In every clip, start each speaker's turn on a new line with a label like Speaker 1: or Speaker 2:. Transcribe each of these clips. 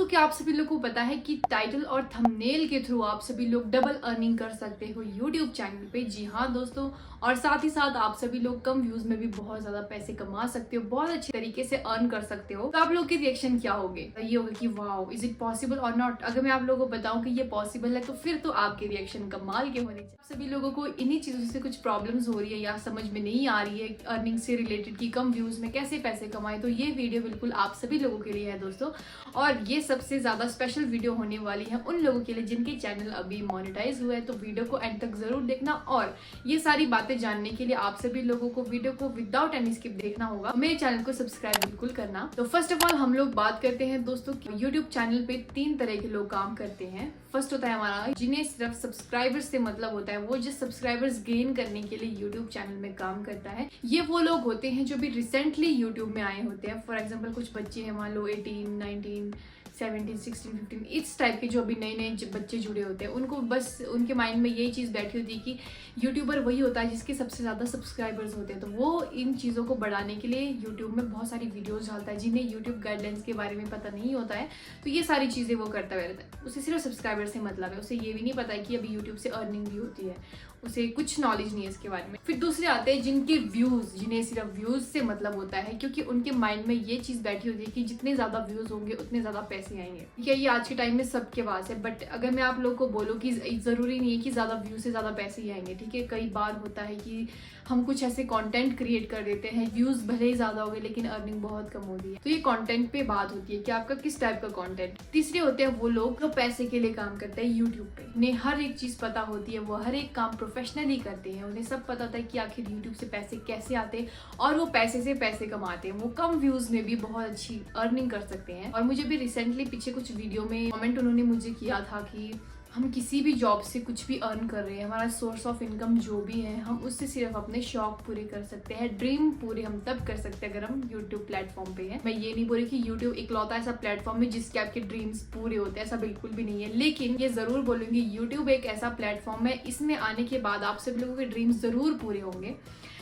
Speaker 1: दोस्तों क्या आप सभी लोगों को पता है कि टाइटल और थंबनेल के थ्रू आप सभी लोग डबल अर्निंग कर सकते हो यूट्यूब चैनल पे। जी हाँ दोस्तों, और साथ ही साथ आप सभी लोग कम व्यूज में भी बहुत ज्यादा पैसे कमा सकते हो, बहुत अच्छे तरीके से अर्न कर सकते हो। तो आप लोग के रिएक्शन क्या होंगे? ये होगा कि वाओ, इज इट पॉसिबल और नॉट। अगर मैं आप लोगों को बताऊं कि ये पॉसिबल है तो फिर तो आपके रिएक्शन कमाल के होने चाहिए। आप सभी लोगों को इन्हीं चीजों से कुछ प्रॉब्लम्स हो रही है या समझ में नहीं आ रही है अर्निंग से रिलेटेड की कम व्यूज में कैसे पैसे कमाए, तो ये वीडियो बिल्कुल आप सभी लोगों के लिए है दोस्तों। और ये सबसे ज्यादा स्पेशल वीडियो होने वाली है उन लोगों के लिए जिनके चैनल अभी मोनेटाइज हुआ है। तो वीडियो को एंड तक जरूर देखना, और ये सारी बातें जानने के लिए आप सभी लोगों को वीडियो को विदाउट एनी स्किप देखना होगा। मेरे चैनल को सब्सक्राइब बिल्कुल करना। तो फर्स्ट ऑफ ऑल हम लोग बात करते हैं दोस्तों, यूट्यूब चैनल पे 3 तरह के लोग काम करते हैं। फर्स्ट होता है हमारा जिन्हें सिर्फ सब्सक्राइबर्स से मतलब होता है, वो जिस सब्सक्राइबर्स गेन करने के लिए यूट्यूब चैनल में काम करता है। ये वो लोग होते हैं जो भी रिसेंटली यूट्यूब में आए होते हैं। फॉर एग्जाम्पल कुछ बच्चे हैं, मान लो 18, 19, 17, 16, 15 इस टाइप के जो अभी नए नए बच्चे जुड़े होते हैं, उनको बस उनके माइंड में यही चीज़ बैठी होती है कि यूट्यूबर वही होता है जिसके सबसे ज़्यादा सब्सक्राइबर्स होते हैं। तो वो इन चीज़ों को बढ़ाने के लिए यूट्यूब में बहुत सारी वीडियोस डालता है। जिन्हें यूट्यूब गाइडलाइंस के बारे में पता नहीं होता है, तो ये सारी चीज़ें वो करता रहता है। उसे सिर्फ सब्सक्राइबर से मतलब है, उसे ये भी नहीं पता है कि अभी यूट्यूब से अर्निंग भी होती है, उसे कुछ नॉलेज नहीं है इसके बारे में। फिर दूसरे आते हैं जिनके व्यूज, जिन्हें सिर्फ व्यूज से मतलब होता है, क्योंकि उनके माइंड में ये चीज बैठी होती है कि जितने ज्यादा व्यूज होंगे उतने ज्यादा पैसे आएंगे। ठीक है, ये आज के टाइम में सबके पास है, बट अगर मैं आप लोगों को बोलूँ कि जरूरी नहीं है कि ज्यादा व्यूज से ज्यादा पैसे ही आएंगे। ठीक है, कई बार होता है कि हम कुछ ऐसे कंटेंट क्रिएट कर देते हैं, व्यूज भले ही ज्यादा हो गए लेकिन अर्निंग बहुत कम होती है। तो ये कंटेंट पे बात होती है कि आपका किस टाइप का कंटेंट। तीसरे होते हैं वो लोग जो पैसे के लिए काम करते हैं यूट्यूब पे। उन्हें हर एक चीज पता होती है, वो हर एक काम प्रोफेशनली करते हैं, उन्हें सब पता होता है कि आखिर यूट्यूब से पैसे कैसे आते हैं और वो पैसे से पैसे कमाते हैं। वो कम व्यूज में भी बहुत अच्छी अर्निंग कर सकते हैं। और मुझे भी रिसेंटली पीछे कुछ वीडियो में कमेंट उन्होंने मुझे किया था कि हम किसी भी जॉब से कुछ भी अर्न कर रहे हैं, हमारा सोर्स ऑफ इनकम जो भी है, हम उससे सिर्फ अपने शौक पूरे कर सकते हैं, ड्रीम पूरे हम तब कर सकते हैं अगर हम यूट्यूब प्लेटफॉर्म पे हैं। मैं ये नहीं बोल रही कि यूट्यूब इकलौता ऐसा प्लेटफॉर्म है जिसके आपके ड्रीम्स पूरे होते हैं, ऐसा बिल्कुल भी नहीं है। लेकिन ये जरूर बोलूंगी, यूट्यूब एक ऐसा प्लेटफॉर्म है, इसमें आने के बाद आप सभी लोगों के ड्रीम्स जरूर पूरे होंगे।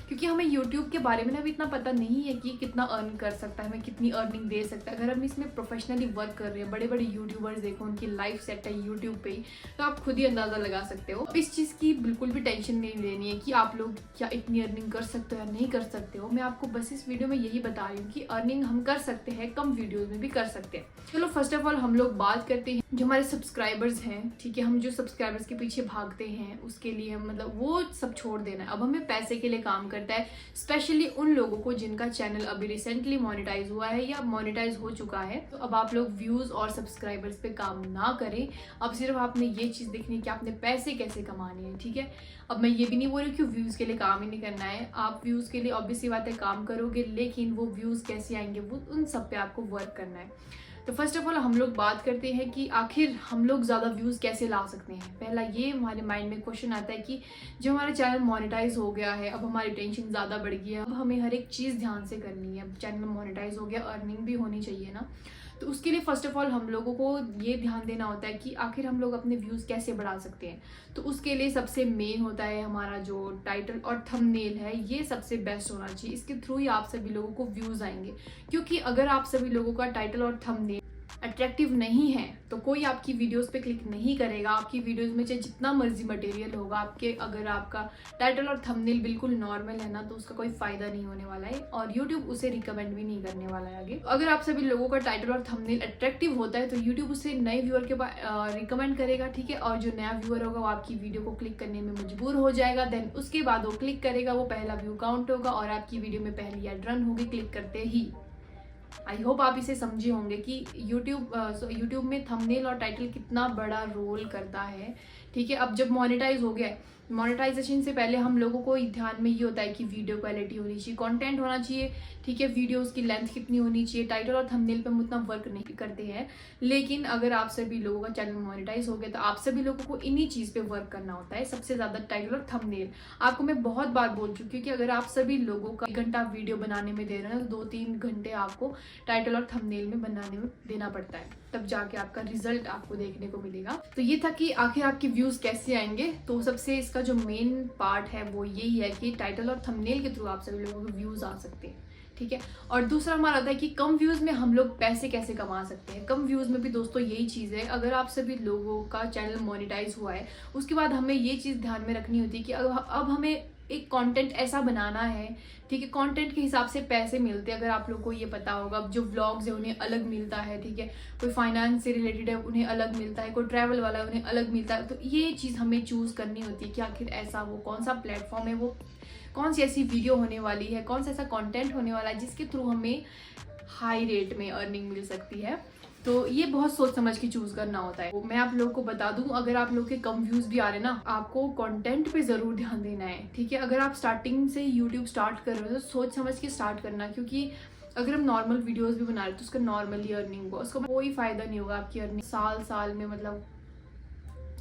Speaker 1: क्योंकि हमें YouTube के बारे में ना अभी इतना पता नहीं है कि कितना अर्न कर सकता है, हमें कितनी अर्निंग दे सकता है। अगर हम इसमें प्रोफेशनली वर्क कर रहे हैं, बड़े बड़े यूट्यूबर्स देखो उनकी लाइफ सेट है YouTube पे ही, तो आप खुद ही अंदाजा लगा सकते हो। अब इस चीज़ की बिल्कुल भी टेंशन नहीं लेनी है कि आप लोग क्या इतनी अर्निंग कर सकते हो या नहीं कर सकते हो। मैं आपको बस इस वीडियो में यही बता रही हूँ कि अर्निंग हम कर सकते हैं, कम वीडियोज में भी कर सकते हैं। चलो फर्स्ट ऑफ ऑल हम लोग बात करते हैं जो हमारे सब्सक्राइबर्स हैं। ठीक है, हम जो सब्सक्राइबर्स के पीछे भागते हैं उसके लिए मतलब वो सब छोड़ देना है। अब हमें पैसे के लिए काम करता है, स्पेशली उन लोगों को जिनका चैनल अभी रिसेंटली मोनेटाइज हुआ है या मोनेटाइज हो चुका है। तो अब आप लोग व्यूज और सब्सक्राइबर्स पे काम ना करें, अब सिर्फ आपने ये चीज देखनी है कि आपने पैसे कैसे कमाने हैं। ठीक है, अब मैं ये भी नहीं बोल रही कि व्यूज के लिए काम ही नहीं करना है, आप व्यूज के लिए ऑब्वियसली बात है काम करोगे, लेकिन वो व्यूज कैसे आएंगे वो उन सब पे आपको वर्क करना है। तो फर्स्ट ऑफ ऑल हम लोग बात करते हैं कि आखिर हम लोग ज़्यादा व्यूज़ कैसे ला सकते हैं। पहला ये हमारे माइंड में क्वेश्चन आता है कि जो हमारा चैनल मोनेटाइज हो गया है, अब हमारी टेंशन ज़्यादा बढ़ गई है, अब हमें हर एक चीज़ ध्यान से करनी है। अब चैनल मोनेटाइज हो गया, अर्निंग भी होनी चाहिए ना। तो उसके लिए फर्स्ट ऑफ ऑल हम लोगों को ये ध्यान देना होता है कि आखिर हम लोग अपने व्यूज़ कैसे बढ़ा सकते हैं। तो उसके लिए सबसे मेन होता है हमारा जो टाइटल और थंबनेल है, ये सबसे बेस्ट होना चाहिए। इसके थ्रू ही आप सभी लोगों को व्यूज़ आएंगे, क्योंकि अगर आप सभी लोगों का टाइटल और थंबनेल अट्रैक्टिव नहीं है तो कोई आपकी वीडियोस पे क्लिक नहीं करेगा। आपकी वीडियोस में चाहे जितना मर्जी मटेरियल होगा, अगर आपका टाइटल और थंबनेल बिल्कुल नॉर्मल है ना, तो उसका कोई फायदा नहीं होने वाला है और यूट्यूब उसे रिकमेंड भी नहीं करने वाला है आगे। अगर आप सभी लोगों का टाइटल और थंबनेल अट्रैक्टिव होता है तो यूट्यूब उसे नए व्यूअर के रिकमेंड करेगा। ठीक है, और जो नया व्यूअर होगा वो आपकी वीडियो को क्लिक करने में मजबूर हो जाएगा। देन उसके बाद वो क्लिक करेगा, वो पहला व्यू काउंट होगा और आपकी वीडियो में पहली एड रन होगी क्लिक करते ही। आई होप आप इसे समझे होंगे कि यूट्यूब में थंबनेल और टाइटल कितना बड़ा रोल करता है। ठीक है, अब जब मोनेटाइज हो गया, मोनेटाइजेशन से पहले हम लोगों को ध्यान में ये होता है कि वीडियो क्वालिटी होनी चाहिए, कंटेंट होना चाहिए। ठीक है, वीडियोस की लेंथ कितनी होनी चाहिए। टाइटल और थंबनेल पे हम उतना वर्क नहीं करते हैं, लेकिन अगर आप सभी लोगों का चैनल मोनेटाइज हो गया तो आप सभी लोगों को इन्हीं चीज़ पे वर्क करना होता है, सबसे ज़्यादा टाइटल और थंबनेल। आपको मैं बहुत बार बोल चुकी हूँ कि अगर आप सभी लोगों का 1 घंटा वीडियो बनाने में दे रहे हैं तो 2-3 घंटे आपको टाइटल और थंबनेल में बनाने में देना पड़ता है, तब जाके आपका रिजल्ट आपको देखने को मिलेगा। तो ये था कि आखिर आपके व्यूज कैसे आएंगे। तो सबसे इसका जो मेन पार्ट है वो यही है कि टाइटल और थंबनेल के थ्रू आप सभी लोगों के व्यूज आ सकते हैं। ठीक है। और दूसरा हमारा आता है कि कम व्यूज़ में हम लोग पैसे कैसे कमा सकते हैं। कम व्यूज़ में भी दोस्तों यही चीज़ है, अगर आप सभी लोगों का चैनल मोनेटाइज हुआ है उसके बाद हमें ये चीज़ ध्यान में रखनी होती है कि अब हमें एक कंटेंट ऐसा बनाना है, ठीक है। कंटेंट के हिसाब से पैसे मिलते हैं, अगर आप लोग को ये पता होगा। अब जो व्लॉग्स है उन्हें अलग मिलता है, ठीक है। कोई फाइनेंस से रिलेटेड है उन्हें अलग मिलता है, कोई ट्रैवल वाला है उन्हें अलग मिलता है। तो ये चीज़ हमें चूज़ करनी होती है कि आखिर ऐसा वो कौन सा प्लेटफॉर्म है, वो कौन सी ऐसी वीडियो होने वाली है, कौन सा ऐसा कंटेंट होने वाला है जिसके थ्रू हमें हाई रेट में अर्निंग मिल सकती है। तो ये बहुत सोच समझ के चूज करना होता है। तो मैं आप लोगों को बता दूं, अगर आप लोग के कम व्यूज भी आ रहे हैं ना, आपको कंटेंट पे जरूर ध्यान देना है, ठीक है। अगर आप स्टार्टिंग से यूट्यूब स्टार्ट कर रहे हो तो सोच समझ के स्टार्ट करना, क्योंकि अगर हम नॉर्मल वीडियोस भी बना रहे हैं तो उसका नॉर्मली अर्निंग हो, उसका कोई फायदा नहीं होगा। आपकी अर्निंग साल साल में मतलब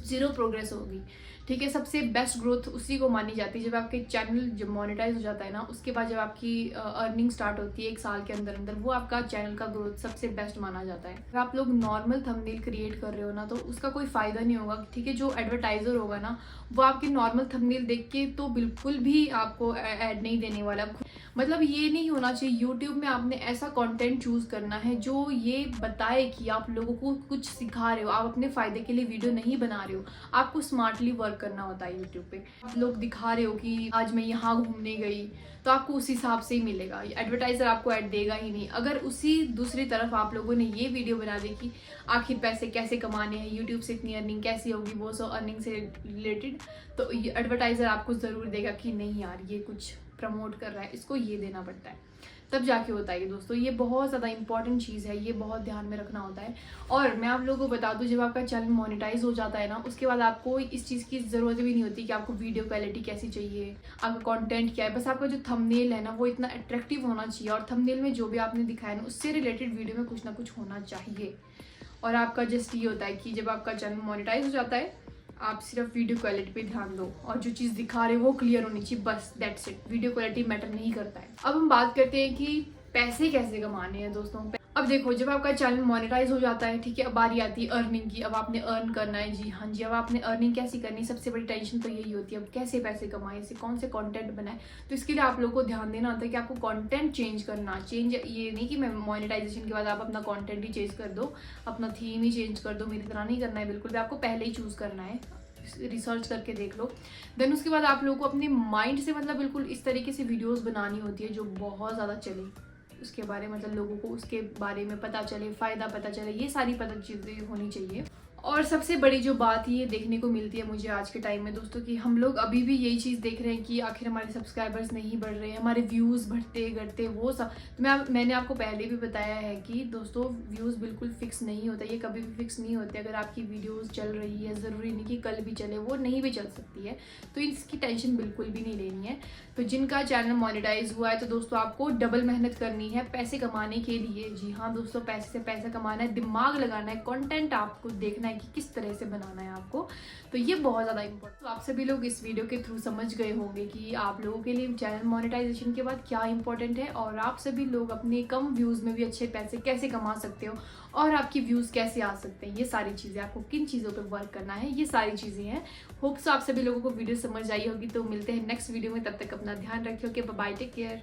Speaker 1: जीरो प्रोग्रेस होगी, ठीक है। सबसे बेस्ट ग्रोथ उसी को मानी जाती है जब आपके चैनल जब मोनेटाइज हो जाता है ना, उसके बाद जब आपकी अर्निंग स्टार्ट होती है 1 साल के अंदर अंदर, वो आपका चैनल का ग्रोथ सबसे बेस्ट माना जाता है। अगर आप लोग नॉर्मल थंबनेल क्रिएट कर रहे हो ना तो उसका कोई फायदा नहीं होगा, ठीक है। जो एडवर्टाइजर होगा ना वो आपकी नॉर्मल थंबनेल देख के तो बिल्कुल भी आपको ऐड नहीं देने वाला। मतलब ये नहीं होना चाहिए। यूट्यूब में आपने ऐसा कंटेंट चूज करना है जो ये बताए कि आप लोगों को कुछ सिखा रहे हो, आप अपने फायदे के लिए वीडियो नहीं बना रहे हो, आपको स्मार्टली वर्क करना होता है। यूट्यूब पे आप लोग दिखा रहे हो कि आज मैं यहाँ घूमने गई, तो आपको उस हिसाब से ही मिलेगा। एडवर्टाइजर आपको ऐड देगा ही नहीं। अगर उसी दूसरी तरफ आप लोगों ने ये वीडियो बना दी कि आखिर पैसे कैसे कमाने हैं, यूट्यूब से इतनी अर्निंग कैसी होगी, वो सब अर्निंग से रिलेटेड, तो एडवर्टाइजर आपको जरूर देगा कि नहीं यार ये कुछ प्रमोट कर रहा है, इसको ये देना पड़ता है, तब जाके होता है। दोस्तों ये बहुत ज़्यादा इंपॉर्टेंट चीज़ है, ये बहुत ध्यान में रखना होता है। और मैं आप लोगों को बता दूं, जब आपका चैनल मोनेटाइज हो जाता है ना, उसके बाद आपको इस चीज़ की ज़रूरत भी नहीं होती कि आपको वीडियो क्वालिटी कैसी चाहिए, आपका कंटेंट क्या है। बस आपका जो थंबनेल है ना वो इतना अट्रैक्टिव होना चाहिए, और थंबनेल में जो भी आपने दिखाया ना उससे रिलेटेड वीडियो में कुछ ना कुछ होना चाहिए। और आपका जस्ट ये होता है कि जब आपका चैनल मोनेटाइज हो जाता है आप सिर्फ वीडियो क्वालिटी पे ध्यान दो, और जो चीज़ दिखा रहे हो वो क्लियर होनी चाहिए, बस that's it. Video quality matter नहीं करता है। अब हम बात करते हैं कि पैसे कैसे कमाने हैं दोस्तों। अब देखो, जब आपका चैनल मोनेटाइज हो जाता है, ठीक है, अब बारी आती है अर्निंग की। अब आपने अर्न करना है, जी हाँ जी। अब आपने अर्निंग कैसी करनी है, सबसे बड़ी टेंशन तो यही होती है, अब कैसे पैसे कमाएं, इसे कौन से कंटेंट बनाए। तो इसके लिए आप लोगों को ध्यान देना होता है कि आपको कंटेंट चेंज करना। चेंज ये नहीं कि मैं मोनेटाइजेशन के बाद आप अपना कंटेंट ही चेंज कर दो, अपना थीम ही चेंज कर दो, मेरी तरह नहीं करना है बिल्कुल भी। आपको पहले ही चूज करना है, रिसर्च करके देख लो। देन उसके बाद आप लोगों को अपने माइंड से मतलब बिल्कुल इस तरीके से वीडियोस बनानी होती है जो बहुत ज़्यादा चले, उसके बारे में मतलब लोगों को उसके बारे में पता चले, फ़ायदा पता चले, ये सारी पता चीज़ें होनी चाहिए। और सबसे बड़ी जो बात ये देखने को मिलती है मुझे आज के टाइम में दोस्तों, कि हम लोग अभी भी यही चीज़ देख रहे हैं कि आखिर हमारे सब्सक्राइबर्स नहीं बढ़ रहे हैं, हमारे व्यूज़ बढ़ते घटते वो सब। तो मैंने आपको पहले भी बताया है कि दोस्तों व्यूज़ बिल्कुल फिक्स नहीं होता, ये कभी भी फिक्स नहीं होते। अगर आपकी वीडियोज़ चल रही है, ज़रूरी नहीं कि कल भी चले, वो नहीं भी चल सकती है, तो इसकी टेंशन बिल्कुल भी नहीं लेनी है। तो जिनका चैनल मोनेटाइज हुआ है तो दोस्तों आपको डबल मेहनत करनी है पैसे कमाने के लिए। जी हाँ दोस्तों, पैसे से पैसा कमाना है, दिमाग लगाना है, कंटेंट आपको देखना है कि किस तरह से बनाना है आपको। तो ये बहुत ज़्यादा इंपॉर्टेंट। तो आप सभी लोग इस वीडियो के थ्रू समझ गए होंगे कि आप लोगों के लिए चैनल मोनेटाइजेशन के बाद क्या इंपॉर्टेंट है, और आप सभी लोग अपने कम व्यूज़ में भी अच्छे पैसे कैसे कमा सकते हो, और आपकी व्यूज़ कैसे आ सकते हैं। ये सारी चीज़ें आपको किन चीज़ों पे वर्क करना है, ये सारी चीज़ें हैं। होप्स आप सभी लोगों को वीडियो समझ आई होगी। तो मिलते हैं नेक्स्ट वीडियो में, तब तक अपना ध्यान रखिए। Okay, bye, take care.